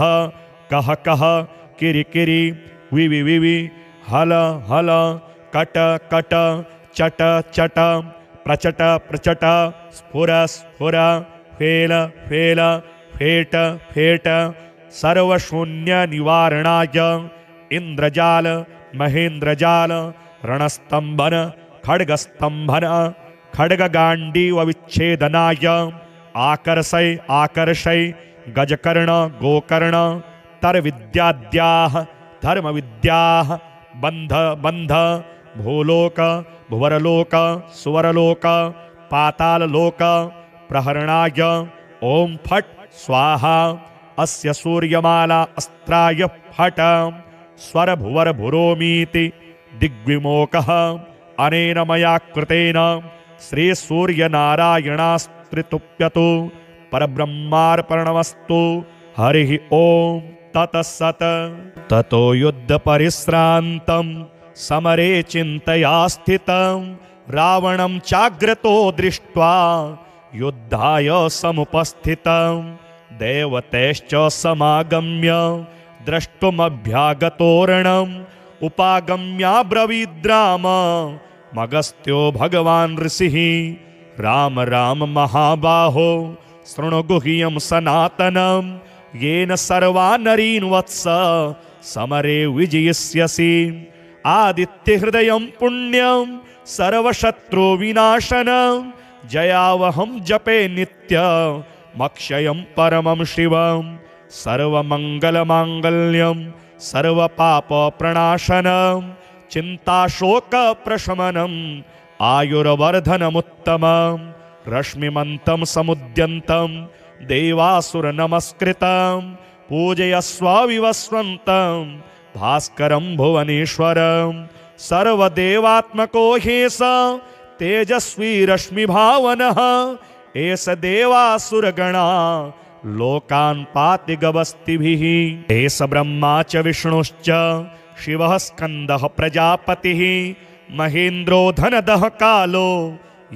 कह कह किरि किरि विवि विवि हल हल कट कट चट चट प्रचट प्रचट स्फुर स्फुर फेल फेल फेट फेट सर्वशून्य निवारणाय इंद्रजाल महेंद्रजाल रणस्तंभन खड्गस्तंभन खड्गगांडीव विच्छेदनाय आकर्षय आकर्षय गजकर्ण गोकर्ण तरविद्याद्याः धर्मविद्याः बंध बंध भूलोक भुवरलोक सुवरलोक पाताललोक प्रहरणाय ओम फट स्वाहा अस्य सूर्यमाला अस्त्राय फट स्वर भुवर भुरोमीति दिग्विमोकः अनेन मया कृतेन श्री सूर्य नारायणास्त्रितुप्यतु परब्रह्मार्पणमस्तु हरिः ओम ततसत ततो युद्ध परिश्रान्तं समरे चिन्तया स्थितं रावणं चाग्रतो दृष्ट्वा युद्धाय समुपस्थितं देवतैश्च समागम्य द्रष्टुमभ्यागतोरणम् उपागम्याब्रवीद्राम मगस्त्यो भगवान् ऋषिः राम राम महाबाहो शृणु गुह्यं सनातनं येन सर्वा नरीन् वत्स समरे विजयिष्यसि आदित्यहृदयं पुण्यं सर्वशत्रुविनाशनं जयावहं जपे नित्यमक्षयं परमं शिवं सर्वमङ्गलमाङ्गल्यं सर्वपापप्रणाशनं चिन्ताशोकप्रशमनम् आयुर्वर्धनमुत्तमं रश्मिमन्तं समुद्यन्तं देवासुरनमस्कृतं पूजयस्व विवस्वन्तं भास्करं भुवनेश्वरं सर्वदेवात्मको ह्येष तेजस्वी रश्मिभावनः एष देवासुरगणा लोकान् पाति गवस्तिभिः एष ब्रह्मा च विष्णुश्च शिवः स्कन्दः प्रजापतिः महेन्द्रो धनदः कालो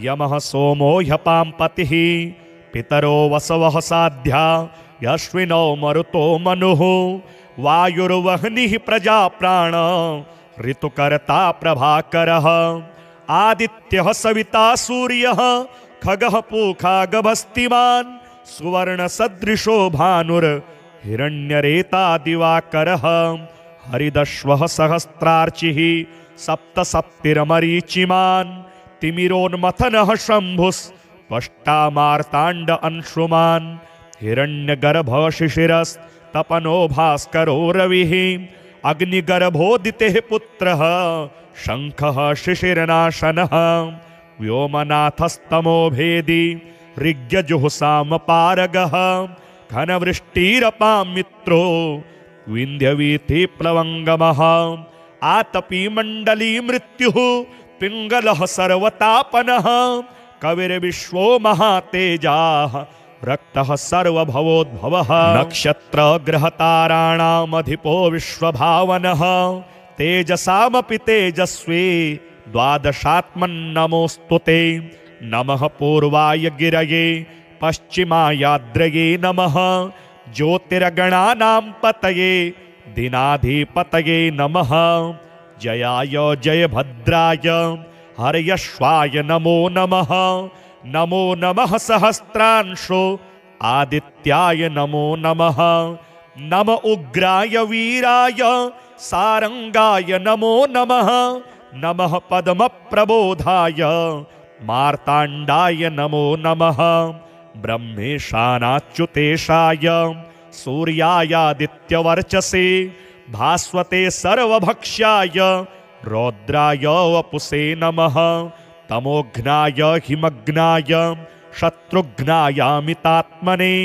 यमः सोमो ह्यपाम्पतिः पितरो वसवः साध्या यश्विनो मरुतो मनुः वायुर्वह्निः प्रजाप्राण ऋतुकर्ता प्रभाकरः आदित्यः सविता सूर्यः खगः पूखा गभस्तिमान् सुवर्णसदृशो भानुर्हिरण्यरेता दिवाकरः हरिदश्वः सहस्रार्चिः सप्तसप्तिरमरीचिमान् तिमिरोन्मथनः शम्भुस्पष्टामार्ताण्ड अंशुमान् हिरण्यगर्भः शिशिरस्तपनो भास्करो रविः अग्निगर्भोदितेः पुत्रः शङ्खः शिशिरनाशनः व्योमनाथस्तमो भेदी ऋग्यजुःसामपारगः घनवृष्टिरपां मित्रो विन्ध्यवीथिप्लवङ्गमः आतपी मण्डली मृत्युः पिङ्गलः सर्वतापनः कविर्विश्वो महातेजाः रक्तः सर्वभवोद्भवः नक्षत्रग्रहताराणामधिपो विश्वभावनः तेजसामपि तेजस्वी द्वादशात्मन्नमोऽस्तु ते नमः पूर्वाय गिरये पश्चिमायाद्रये नमः ज्योतिर्गणानां पतये दिनाधिपतये नमः जयाय जयभद्राय हर्यश्वाय नमो नमः नमो नमः सहस्रांशो आदित्याय नमो नमः नम उग्राय वीराय सारंगाय नमो नमः। नमः पद्मप्रबोधाय मार्ताण्डाय नमो नमः। ब्रह्मेशानाच्युतेशाय सूर्यायादित्यवर्चसे भास्वते सर्वभक्ष्याय रौद्राय वपुषे नमः। तमोघ्नाय हिमग्नाय शत्रुघ्नायामितात्मने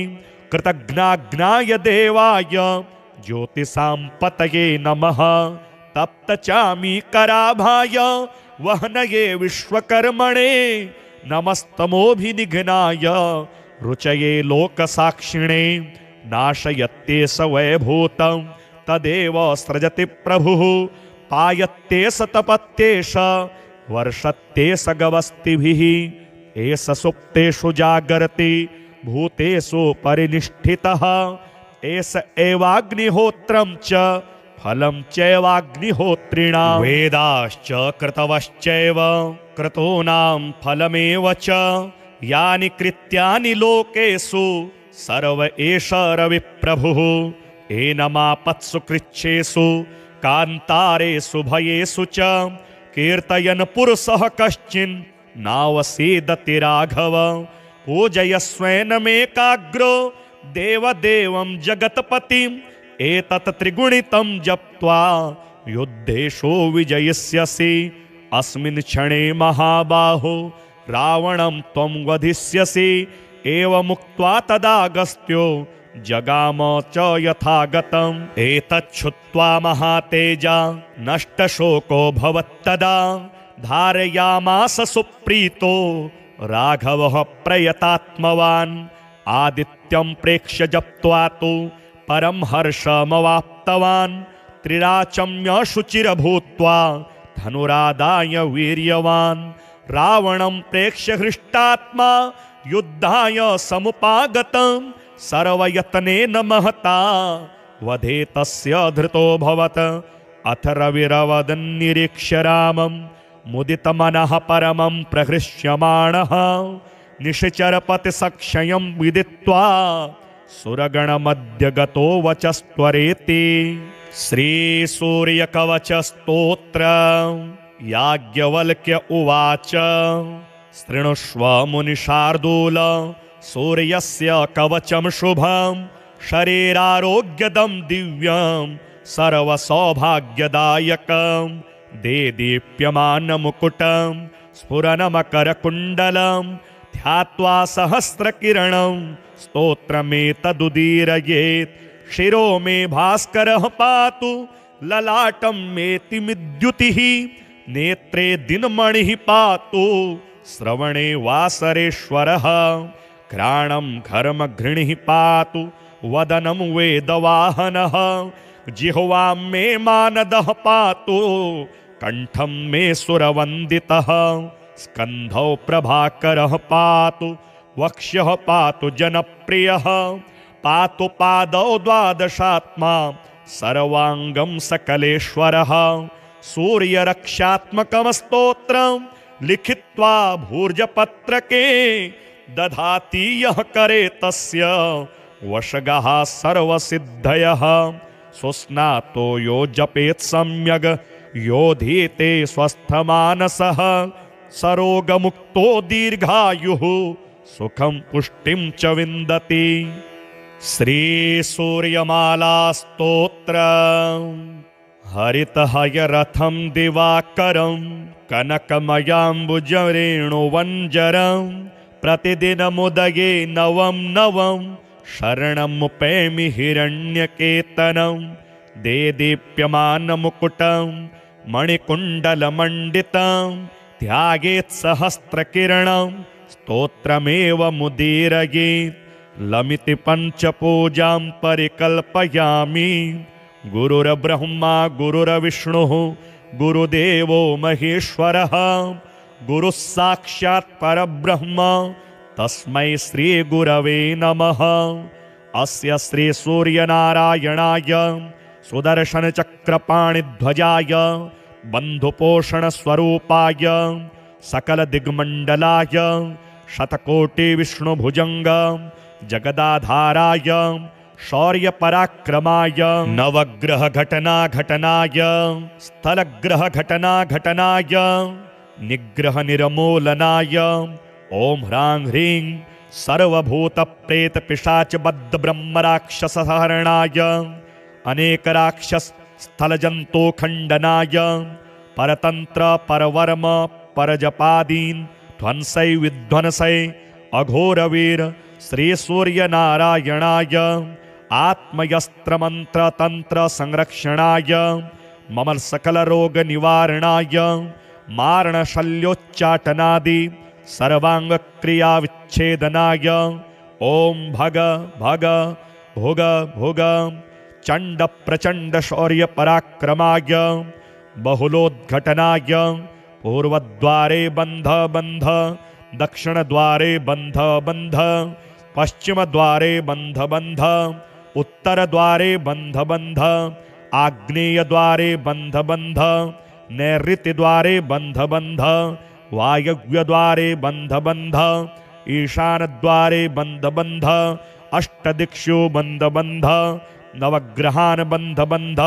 कृतघ्नाघ्नाय देवाय ज्योतिषां पतये नमः। तप्तचामीकराभाय वहनये विश्वकर्मणे नमस्तमोभिनिघ्नाय रुचये लोकसाक्षिणे। नाशयत्ते स वैभूतं तदेव सृजति प्रभुः। पायत्ते स तपत्ते स वर्षत्ते स गवस्तिभिः। एष सुप्तेषु जागर्ति भूतेषु परिनिष्ठितः। एष एवाग्निहोत्रं च फलं चैवाग्निहोत्रिणां। वेदाश्च कृतवश्चैव क्रतूनां फलमेव च। यानि कृत्यानि लोकेषु सर्व एष रविप्रभुः। एनमापत्सु कृच्छेषु कान्तारेषु भयेषु च कीर्तयन् पुरुषः कश्चिन् नावसीदति राघव। पूजयस्वैनमेकाग्रो देवदेवं जगत्पतिम्। एतत् त्रिगुणितं जप्त्वा युद्धेषु विजयिष्यसि। अस्मिन् क्षणे महाबाहो रावणं त्वं वधिष्यसि। एवमुक्त्वा तदागस्त्यो जगाम च यथागतम्। एतच्छ्रुत्वा महातेजा नष्टशोको भवत्तदा। धारयामास सुप्रीतो राघवः प्रयतात्मवान्। आदित्यं प्रेक्ष्य जप्त्वा तु परं हर्षमवाप्तवान्। त्रिराचम्य शुचिरभूत्वा धनुरादाय वीर्यवान्। रावणं प्रेक्ष्य हृष्टात्मा युद्धाय समुपागतं। सर्वयत्नेन महता वधे तस्य धृतोऽभवत्। अथ रविरवदन्निरीक्ष्य रामं मुदितमनः परमं प्रहृष्यमाणः। निशिचरपतिसक्षयं विदित्वा सुरगणमध्य गतो वचस्त्वरेति। श्रीसूर्यकवचस्तोत्र। याज्ञवल्क्य उवाच शृणुष्व मुनिशार्दूल। सूर्यस्य कवचं शुभं शरीरारोग्यदं दिव्यं सर्वसौभाग्यदायकं। देदीप्यमानमुकुटं स्फुरनमकरकुण्डलं ध्यात्वा सहस्रकिरणं स्तोत्रमेतदुदीरयेत्। शिरो मे भास्करः पातु ललाटं मेतिमिद्युतिः। नेत्रे दिनमणिः पातु श्रवणे वासरेश्वरः। घ्राणं घर्मघृणिः पातु वदनं वेदवाहनः। जिह्वां मे मानदः पातु कण्ठं मे सुरवन्दितः। स्कन्धौ प्रभाकरः पातु वक्ष्यः पातु जनप्रियः। पातु पादौ द्वादशात्मा सर्वाङ्गं सकलेश्वरः। सूर्यरक्षात्मकं स्तोत्रं लिखित्वा भूर्जपत्रके दधाति यः करे तस्य वशगः सर्वसिद्धयः। सुस्नातो यो जपेत् सम्यग् योधीते स्वस्थमानसः। सरोगमुक्तो दीर्घायुः सुखं पुष्टिं च विन्दति। श्रीसूर्यमालास्तोत्र। हरितहयरथं दिवाकरं कनकमयाम्बुजरेणुवञ्जरं। प्रतिदिनमुदये नवं नवं शरणमुपैमि हिरण्यकेतनं। देदीप्यमानमुकुटं मणिकुण्डलमण्डितं ध्यायेत् सहस्रकिरणं स्तोत्रमेव मुदीरयेत्। लमिति पञ्चपूजां परिकल्पयामि। गुरुर्ब्रह्मा गुरुर्विष्णुः गुरुदेवो महेश्वरः। गुरुः साक्षात् परब्रह्म तस्मै श्रीगुरवे नमः। अस्य श्रीसूर्यनारायणाय सुदर्शनचक्रपाणिध्वजाय बन्धुपोषणस्वरूपाय सकलदिग्मण्डलाय शतकोटिविष्णुभुजङ्ग जगदाधाराय शौर्यपराक्रमाय नवग्रहघटनाघटनाय स्थलग्रहघटनाघटनाय निग्रहनिर्मूलनाय ॐ ह्रां ह्रीं सर्वभूतप्रेतपिशाचबद्धब्रह्मराक्षसहरणाय अनेकराक्षसस्थलजन्तोखण्डनाय परतन्त्र परवर्म परजपादीन् ध्वंसै विध्वंसै अघोरवीर श्रीसूर्यनारायणाय आत्मयस्त्रमन्त्रतन्त्रसंरक्षणाय मम सकलरोगनिवारणाय मारणशल्योच्चाटनादि सर्वाङ्गक्रियाविच्छेदनाय ॐ भग भग भुग भुग चण्डप्रचण्डशौर्यपराक्रमाय बहुलोद्घटनाय पूर्वद्वारे बन्ध बन्ध दक्षिणद्वारे बन्ध बन्ध पश्चिमद्वारे बन्ध बन्ध उत्तरद्वारे बन्ध बन्ध आग्नेयद्वारे बन्ध बन्ध नैऋत्यद्वारे बन्ध बन्ध वायव्यद्वारे बन्ध बन्ध ईशानद्वारे बन्ध बन्ध अष्टदिक्षु बन्ध बन्ध नवग्रहान् बन्ध बन्ध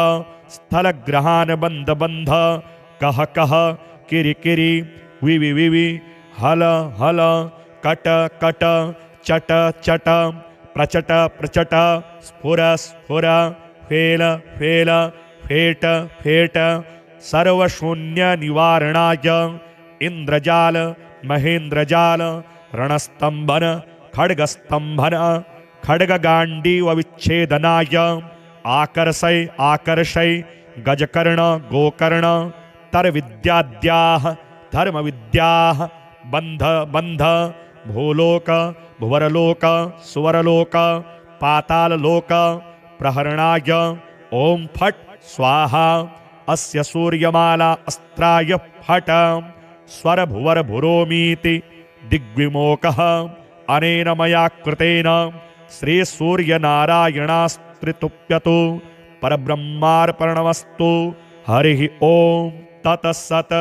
स्थलग्रहान् बन्ध बन्ध कह कह किरि किरि विवि विवि हल हल कट कट चट चट प्रचट प्रचट स्फुर स्फुर फेल फेल फेट फेट सर्वशून्य निवारणाय इंद्रजाल महेन्द्रजाल रणस्तंभन खड्गस्तंभन खड्गगांडीव विच्छेदनाय आकर्षय आकर्षय गजकर्ण गोकर्ण तरविद्याद्याः धर्मविद्याः बन्ध बन्ध भूलोक भुवरलोक सुवरलोक पाताललोक प्रहरणाय ॐ फट् स्वाहा अस्य सूर्यमाला अस्त्राय फट स्वरभुवरभुरोमीति दिग्विमोकः अनेन मया कृतेन श्रीसूर्यनारायणास्त्रितुप्यतु परब्रह्मार्पणमस्तु हरिः ॐ ततस्सत्।